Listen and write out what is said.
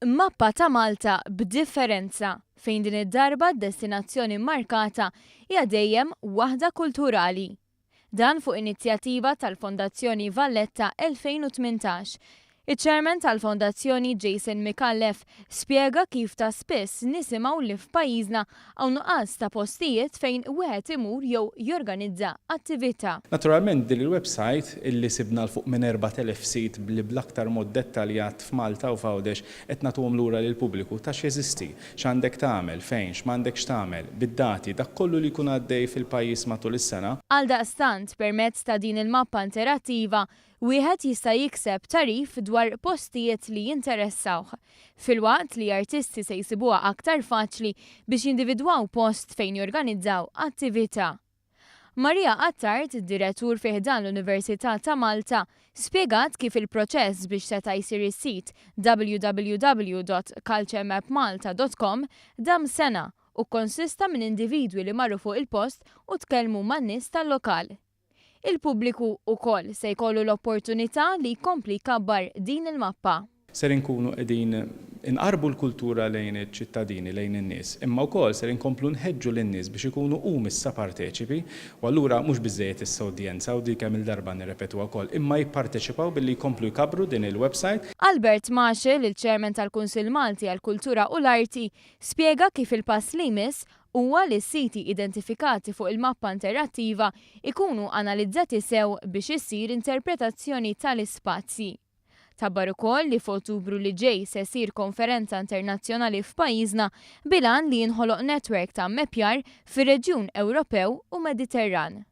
Mappa ta' Malta b'differenza fejn din id-darba d-destinazzjoni mmarkata hija dejjem waħda kulturali. Dan fuq inizjattiva tal-Fondazzjoni Valletta 2018. Iċ-Chairman tal-Fondazzjoni Jason Micallef spjega kif ta' spiss nisimgħu li f'pajjiżna hawn nuqqas ta' postijiet fejn wieħed imur jew jorganizza attività. Naturalment din il-website illi sibna l-fuq minn 4000 sit li bl-aktar mod dettaljat f'Malta u f'Għawdex qed nagħtuhom lura lill-pubbliku ta' x'jeżisti, x'għandek tagħmel, fejn, x'm'għandekx tagħmel, bid-dati, dak kollu li jkun għaddej fil-pajjiż matul is-sena. Għaldaqstant permezz ta' din il-mappa interattiva wieħed jista' jikseb tarif dwar postijiet li jinteressawh, filwaqt li artisti se jsibuha aktar faċli biex jindividwaw post fejn jorganizzaw attività. Maria Attart, direttur fih dan l-Università ta' Malta, spjegat kif il-proċess biex seta' jsir is-sit www.culturemapmalta.com dam sena u konsista minn individwi li marru fuq il-post u tkellmu man-nies tal-lokal. Il-pubbliku wkoll se jkollu l-opportunità li jkompli jkabbar din il-mappa. Ser inkunu qegħdin inqarbu l-kultura lejn iċ-ċittadini, lejn in-nies, imma wkoll ser inkomplu nħeġġu lin-nies biex ikunu hum issa parteċipi u allura mhux biżżejjed issa udjenza u dik hemm il-darba nirrepetuha wkoll, imma jipparteċipaw billi jkomplu jkabbru din il-website. Albert Marshall, il-Chairman tal-Kunsill Malti għall-Kultura u l-Arti, spjega kif il-pass li jmiss huwa li s-siti identifikati fuq il-mappa interattiva ikunu analizzati sew biex issir interpretazzjoni tal-ispazji. Tabbar ukoll li f'Ottubru li ġej se jsir konferenza internazzjonali f'pajjiżna bilan li jinħoloq netwerk ta' mepjar fir-reġjun Ewropew u Mediterran.